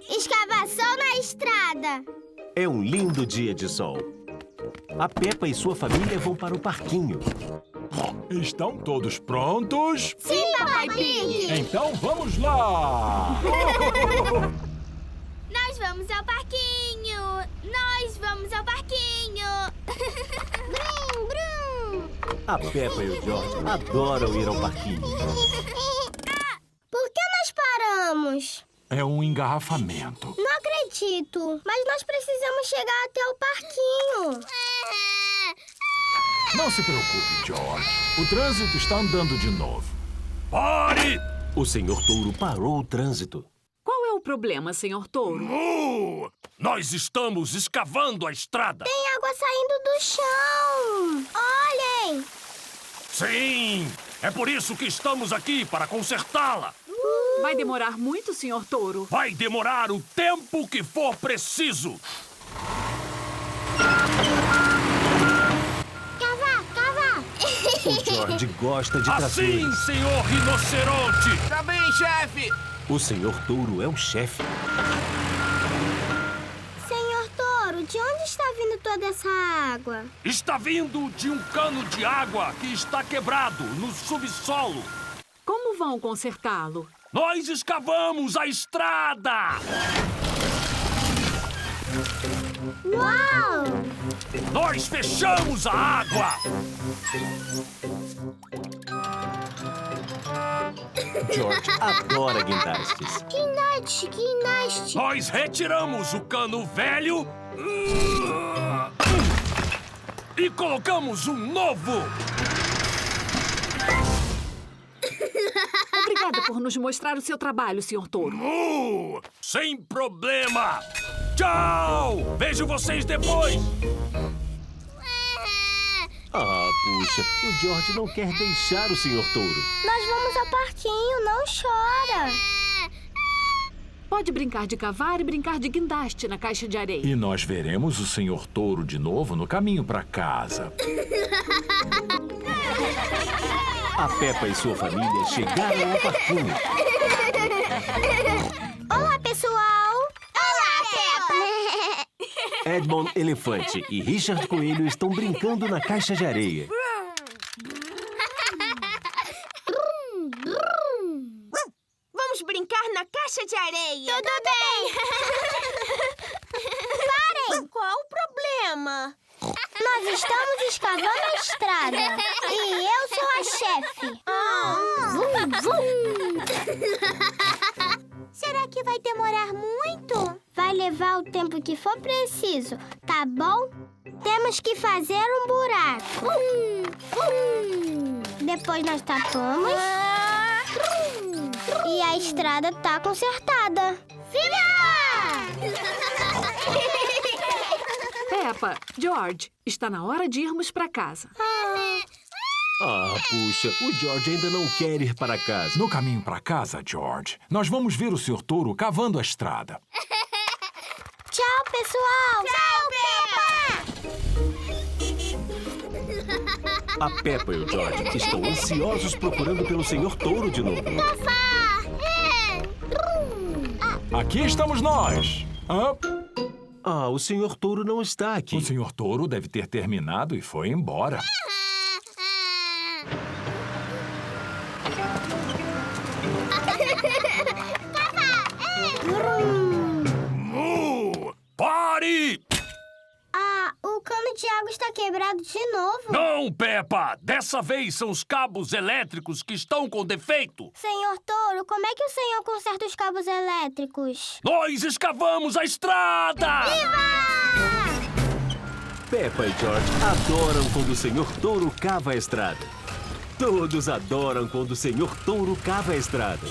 Escavação na estrada. É um lindo dia de sol. A Peppa e sua família vão para o parquinho. Estão todos prontos? Sim, Papai Pig. Então vamos lá! Nós vamos ao parquinho. Nós vamos ao parquinho. Brum, brum. A Peppa e o George adoram ir ao parquinho. Por que nós paramos? É um engarrafamento. Não acredito. Mas nós precisamos chegar até o parquinho. Não se preocupe, George. O trânsito está andando de novo. Pare! O Senhor Touro parou o trânsito. Qual é o problema, Senhor Touro? Nós estamos escavando a estrada. Tem água saindo do chão. Olhem. Sim! É por isso que estamos aqui, para consertá-la. Vai demorar muito, Senhor Touro? Vai demorar o tempo que for preciso. Cavar. O George gosta de Assim, tratores. senhor rinoceronte! Tá bem, chefe! O Senhor Touro é o chefe. Senhor Touro, de onde está vindo toda essa água? Está vindo de um cano de água que está quebrado no subsolo. Como vão consertá-lo? Nós escavamos a estrada! Uau! Nós fechamos a água! George adora guindastes. Guinaste. Nós retiramos o cano velho e colocamos um novo. Obrigada por nos mostrar o seu trabalho, Senhor Touro. Sem problema! Tchau! Vejo vocês depois! Ah, puxa, o George não quer deixar o Senhor Touro. Nós vamos ao parquinho, não chora. Pode brincar de cavar e brincar de guindaste na caixa de areia. E nós veremos o Senhor Touro de novo no caminho para casa. A Peppa e sua família chegaram ao parquinho. Olá, pessoal. Olá, Peppa. Edmond Elefante e Richard Coelho estão brincando na caixa de areia. Vamos brincar na caixa de areia. Tudo bem. Parem. Qual o problema? Nós estamos escavando a estrada. E eu sou a chefe. Será que vai demorar muito? Vai levar o tempo que for preciso, tá bom? Temos que fazer um buraco. Depois nós tapamos. E a estrada tá consertada. Viva! Peppa, George, está na hora de irmos para casa. Ah, puxa, o George ainda não quer ir para casa. No caminho para casa, George, nós vamos ver o Senhor Touro cavando a estrada. Tchau, pessoal! A Peppa e o George estão ansiosos procurando pelo Senhor Touro de novo. Aqui estamos nós. Ah, o Senhor Touro não está aqui. O Senhor Touro deve ter terminado e foi embora. Pare! Ah, o cano de água está quebrado de novo. Não, Peppa! Dessa vez são os cabos elétricos que estão com defeito. Senhor Touro, como é que o senhor conserta os cabos elétricos? Nós escavamos a estrada! Peppa e George adoram quando o Senhor Touro cava a estrada. Todos adoram quando o Senhor Touro cava a estrada.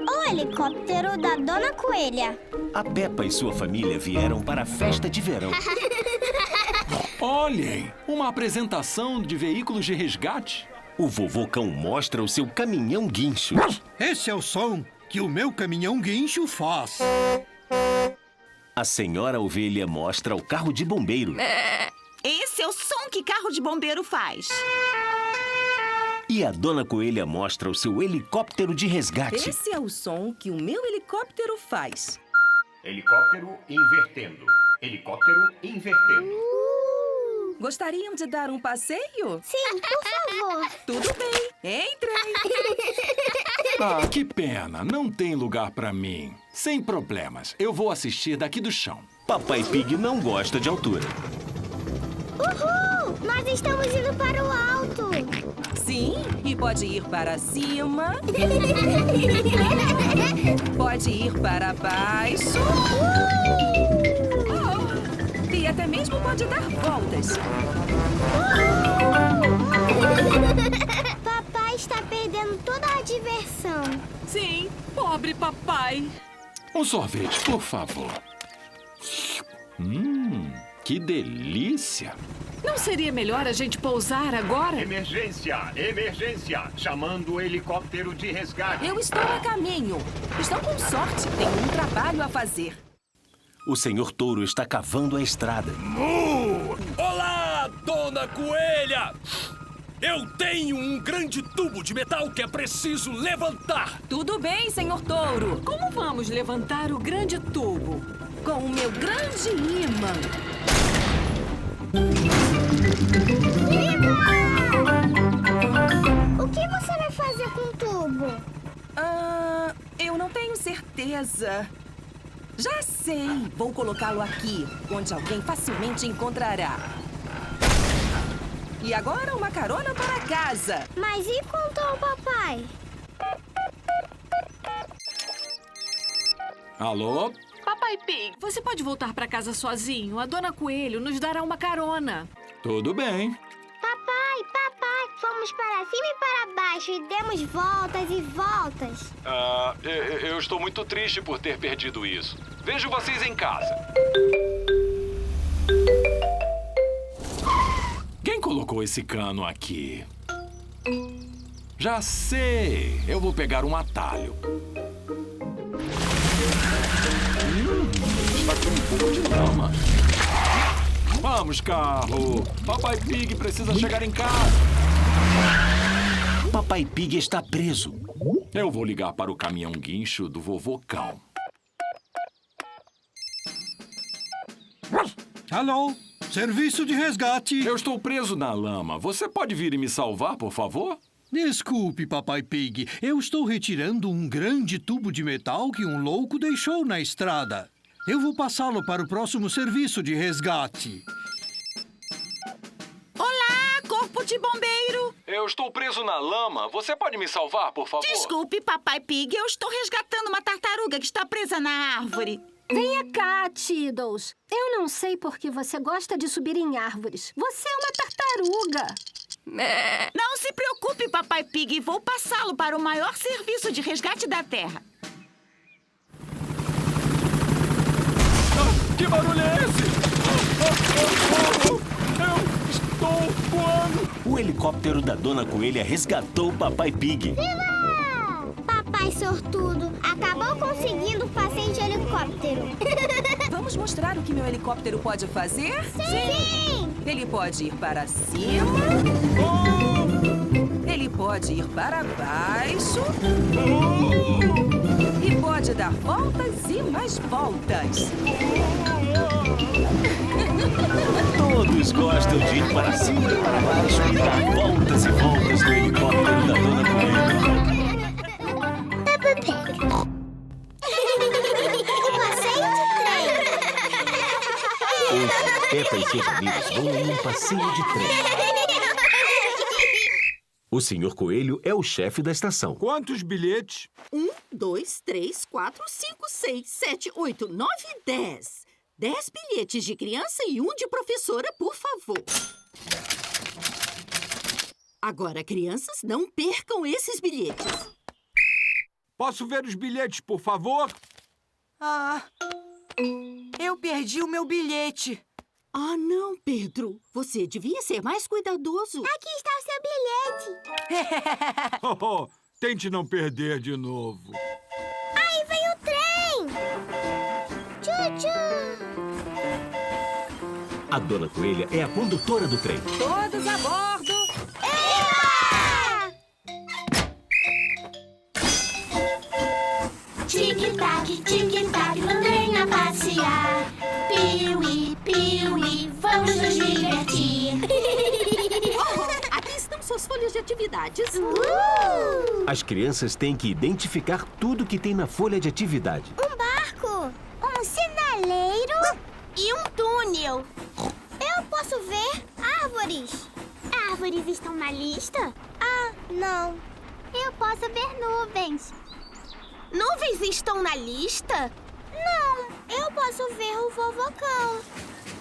O helicóptero da Dona Coelha. A Peppa e sua família vieram para a festa de verão. Olhem, uma apresentação de veículos de resgate. O vovô cão mostra o seu caminhão guincho. Esse é o som que o meu caminhão guincho faz. A senhora ovelha mostra o carro de bombeiro. Esse é o som que carro de bombeiro faz. E a Dona Coelha mostra o seu helicóptero de resgate. Esse é o som que o meu helicóptero faz. Helicóptero invertendo. Helicóptero invertendo. Gostariam de dar um passeio? Sim, por favor. Tudo bem, entrei. Ah, que pena. Não tem lugar pra mim. Sem problemas. Eu vou assistir daqui do chão. Papai Pig não gosta de altura. Uhul! Nós estamos indo para o alto. Sim, e pode ir para cima. Pode ir para baixo. E até mesmo pode dar voltas. Papai está perdendo toda a diversão. Sim, pobre papai. Um sorvete, por favor. Que delícia. Não seria melhor a gente pousar agora? Emergência! Emergência! Chamando o helicóptero de resgate. Eu estou a caminho. Estão com sorte, tenho um trabalho a fazer. O Senhor Touro está cavando a estrada. Olá, Dona Coelha! Eu tenho um grande tubo de metal que é preciso levantar. Tudo bem, Senhor Touro. Como vamos levantar o grande tubo? Com o meu grande ímã. O que você vai fazer com o tubo? Eu não tenho certeza. Já sei. Vou colocá-lo aqui, onde alguém facilmente encontrará. E agora uma carona para casa. Mas e quanto ao papai? Alô? Papai Pig, você pode voltar para casa sozinho? A Dona Coelho nos dará uma carona. Tudo bem. Papai, fomos para cima e para baixo e demos voltas e voltas. Eu estou muito triste por ter perdido isso. Vejo vocês em casa. Quem colocou esse cano aqui? Já sei. Eu vou pegar um atalho. Está com um pouco de lama. Vamos, carro. Papai Pig precisa chegar em casa. Papai Pig está preso. Eu vou ligar para o caminhão guincho do vovô Cão. Alô? Serviço de resgate. Eu estou preso na lama. Você pode vir e me salvar, por favor? Desculpe, Papai Pig. Eu estou retirando um grande tubo de metal que um louco deixou na estrada. Eu vou passá-lo para o próximo serviço de resgate. Olá, Corpo de Bombeiro. Eu estou preso na lama. Você pode me salvar, por favor? Desculpe, Papai Pig. Eu estou resgatando uma tartaruga que está presa na árvore. Venha cá, Tiddles. Eu não sei por que você gosta de subir em árvores. Você é uma tartaruga. Não se preocupe, Papai Pig. Vou passá-lo para o maior serviço de resgate da Terra. Que barulho é esse? Eu estou voando. O helicóptero da Dona Coelha resgatou o Papai Pig. Viva! Papai sortudo acabou conseguindo um passeio de helicóptero. Vamos mostrar o que meu helicóptero pode fazer? Sim! Ele pode ir para cima. Ele pode ir para baixo. E pode dar voltas e mais voltas. Todos gostam de ir para cima e para baixo e dar voltas e voltas no helicóptero da Dona Coelha. Passeio de trem. Hoje, Peppa e seus amigos vão em um passeio de trem. O Senhor Coelho é o chefe da estação. Quantos bilhetes? 1, 2, 3, 4, 5, 6, 7, 8, 9 e 10. 10 bilhetes de criança e 1 de professora, por favor. Agora, crianças, não percam esses bilhetes. Posso ver os bilhetes, por favor? Eu perdi o meu bilhete. Ah, não, Pedro. Você devia ser mais cuidadoso. Aqui está o seu bilhete. Tente não perder de novo. Aí vem o trem. Tchu-tchu. A Dona Coelha é a condutora do trem. Todos a bordo. Eba! vamos nos divertir. Aqui estão suas folhas de atividades. As crianças têm que identificar tudo que tem na folha de atividade. Um barco, um sinaleiro e um túnel. Eu posso ver árvores. Árvores estão na lista? Ah, não. Eu posso ver nuvens. Nuvens estão na lista? Não. Eu posso ver o vovocão.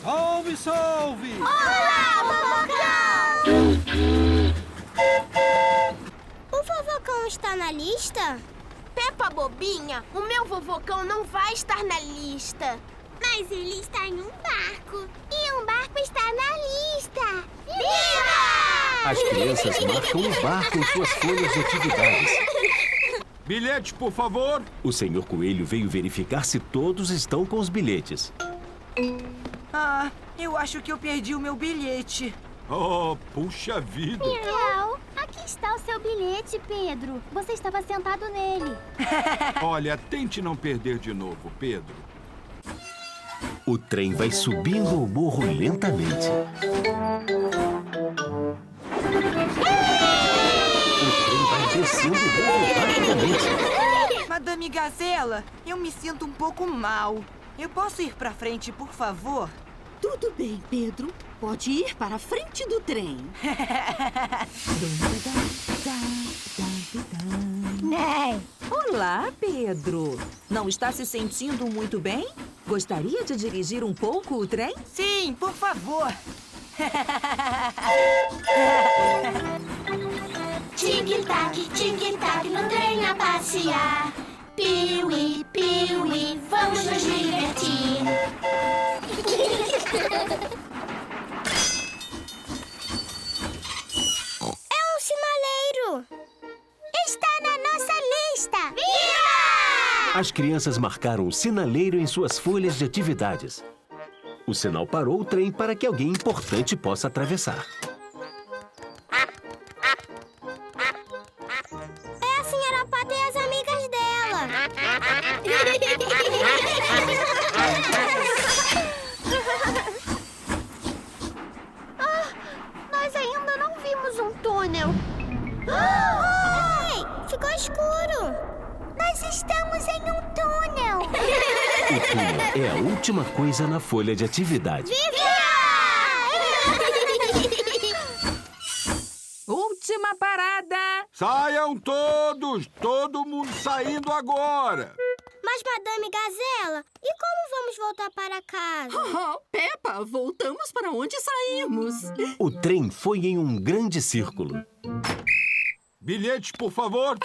Salve, salve! Olá, vovocão! O vovocão está na lista? Peppa bobinha, o meu vovocão não vai estar na lista. Mas ele está em um barco. E um barco está na lista. Viva! As crianças marcam o barco em suas folhas de atividades. Bilhete, por favor. O Senhor Coelho veio verificar se todos estão com os bilhetes. Ah, eu acho que eu perdi o meu bilhete. Oh, puxa vida. Miau, aqui está o seu bilhete, Pedro. Você estava sentado nele. Olha, tente não perder de novo, Pedro. O trem vai subindo o morro lentamente. O trem vai descendo o morro rapidamente. Madame Gazela, eu me sinto um pouco mal. Eu posso ir pra frente, por favor? Tudo bem, Pedro. Pode ir para a frente do trem. Olá, Pedro. Não está se sentindo muito bem? Gostaria de dirigir um pouco o trem? Sim, por favor. Tic-tac, no trem a passear. Piuí, piuí, vamos nos divertir. É um sinaleiro. Está na nossa lista. Viva! As crianças marcaram o sinaleiro em suas folhas de atividades. O sinal parou o trem para que alguém importante possa atravessar. É a senhora Pata e as amigas dela. Nós ainda não vimos um túnel. Ei, ficou escuro. Nós estamos em um túnel. O túnel é a última coisa na folha de atividade. Última parada. Saiam todos! Todo mundo saindo agora! Mas, Madame Gazela, e como vamos voltar para casa? Peppa, voltamos para onde saímos. O trem foi em um grande círculo. Bilhete, por favor.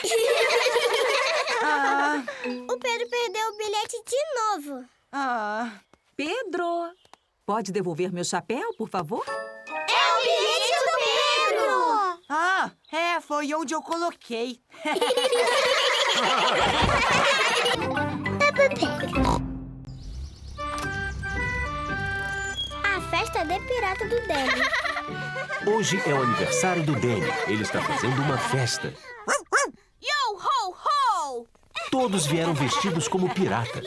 O Pedro perdeu o bilhete de novo. Pedro, pode devolver meu chapéu, por favor? É o bilhete do Pedro! Foi onde eu coloquei. A festa de pirata do Danny. Hoje é o aniversário do Danny. Ele está fazendo uma festa. Yo, ho, ho! Todos vieram vestidos como pirata.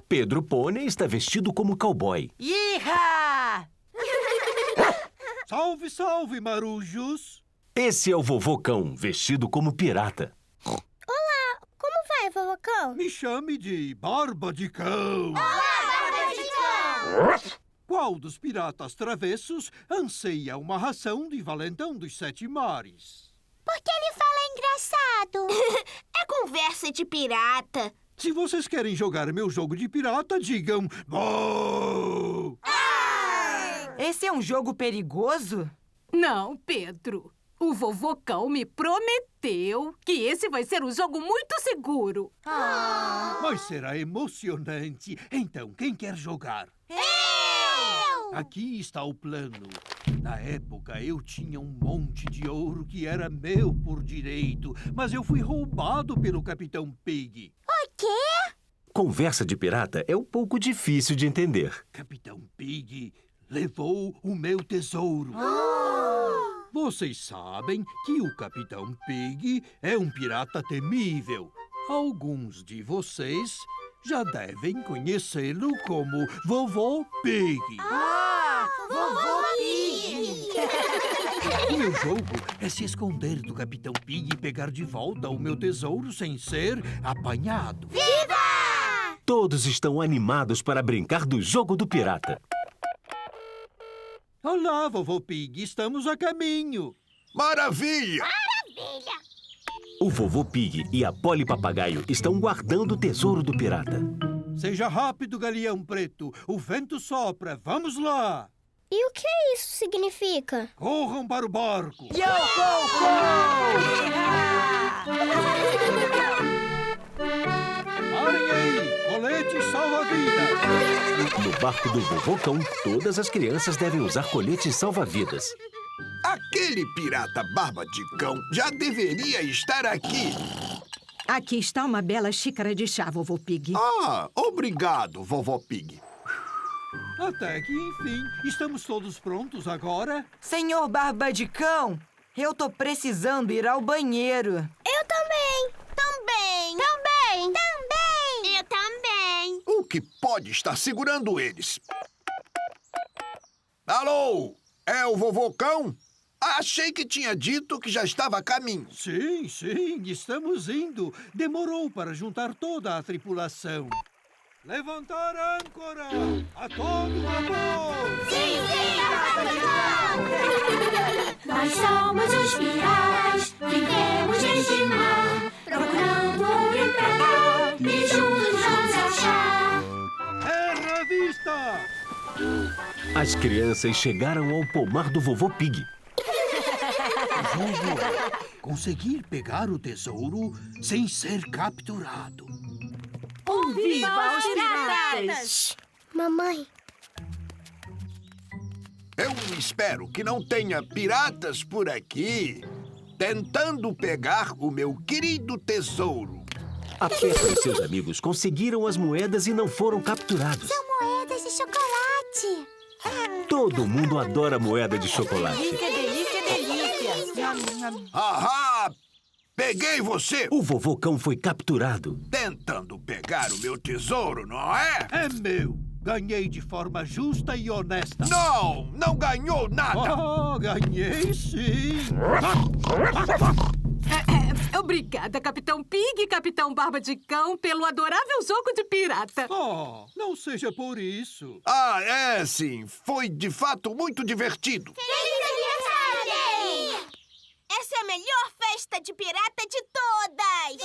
Pedro Pônei está vestido como cowboy. Iha! Salve, salve, marujos! Esse é o Vovô Cão, vestido como pirata. Olá, como vai, vovocão? Me chame de Barba de Cão. Barba de Cão! Qual dos piratas travessos anseia uma ração de valentão dos 7 mares? Porque ele fala engraçado. É conversa de pirata. Se vocês querem jogar meu jogo de pirata, digam... "Bom!" Esse é um jogo perigoso? Não, Pedro. O vovocão me prometeu que esse vai ser um jogo muito seguro. Mas será emocionante. Então, quem quer jogar? Eu! Aqui está o plano. Na época, eu tinha um monte de ouro que era meu por direito, mas eu fui roubado pelo Capitão Pig. O quê? Conversa de pirata é um pouco difícil de entender. Capitão Pig levou o meu tesouro. Vocês sabem que o Capitão Pig é um pirata temível. Alguns de vocês Já devem conhecê-lo como Vovô Pig. Vovô Pig! O meu jogo é se esconder do Capitão Pig e pegar de volta o meu tesouro sem ser apanhado. Viva! Todos estão animados para brincar do jogo do pirata. Olá, Vovô Pig, estamos a caminho. Maravilha! Maravilha! O Vovô Pig e a Polly Papagaio estão guardando o tesouro do pirata. Seja rápido, Galeão Preto. O vento sopra. Vamos lá. E o que isso significa? Corram para o barco. Parem aí. Colete salva-vidas. No barco do Vovô Cão, todas as crianças devem usar coletes salva-vidas. Aquele pirata barba de cão já deveria estar aqui. Aqui está uma bela xícara de chá, Vovô Pig. Ah, obrigado, Vovô Pig. Até que, enfim, estamos todos prontos agora? Senhor Barba de Cão, eu tô precisando ir ao banheiro. Eu também! Também! Também! Também! Eu também! O que pode estar segurando eles? Alô? É o Vovô Cão? Achei que tinha dito que já estava a caminho. Sim, estamos indo. Demorou para juntar toda a tripulação. Levantar a âncora! A todo vapor! Sim, sim! Nós somos os piratas, vivemos neste mar, procurando ouro e prata, e juntos vamos achar. Terra à vista! As crianças chegaram ao pomar do Vovô Pig. O jogo é conseguir pegar o tesouro sem ser capturado. Viva os piratas! Mamãe, Eu espero que não tenha piratas por aqui tentando pegar o meu querido tesouro. A Peppa e seus amigos conseguiram as moedas e não foram capturados. são moedas de chocolate. Todo mundo adora moeda de chocolate. Delícia, delícia, delícia. Ahá! Peguei você! O Vovô Cão foi capturado. Tentando pegar o meu tesouro, não é? É meu. Ganhei de forma justa e honesta. Não ganhou nada! Ganhei sim. Obrigada, Capitão Pig e Capitão Barba de Cão, pelo adorável jogo de pirata. Não seja por isso. Ah, é sim. Foi de fato muito divertido. Feliz aniversário! Essa é a melhor festa de pirata de todas!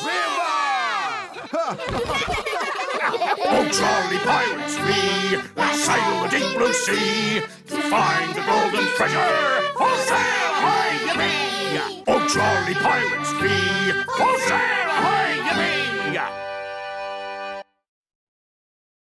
Oh, Jolly Pirates, we sail the deep blue sea to find the golden treasure. For sail away, you me! Oh, Jolly Pirates, we for sail away, you me!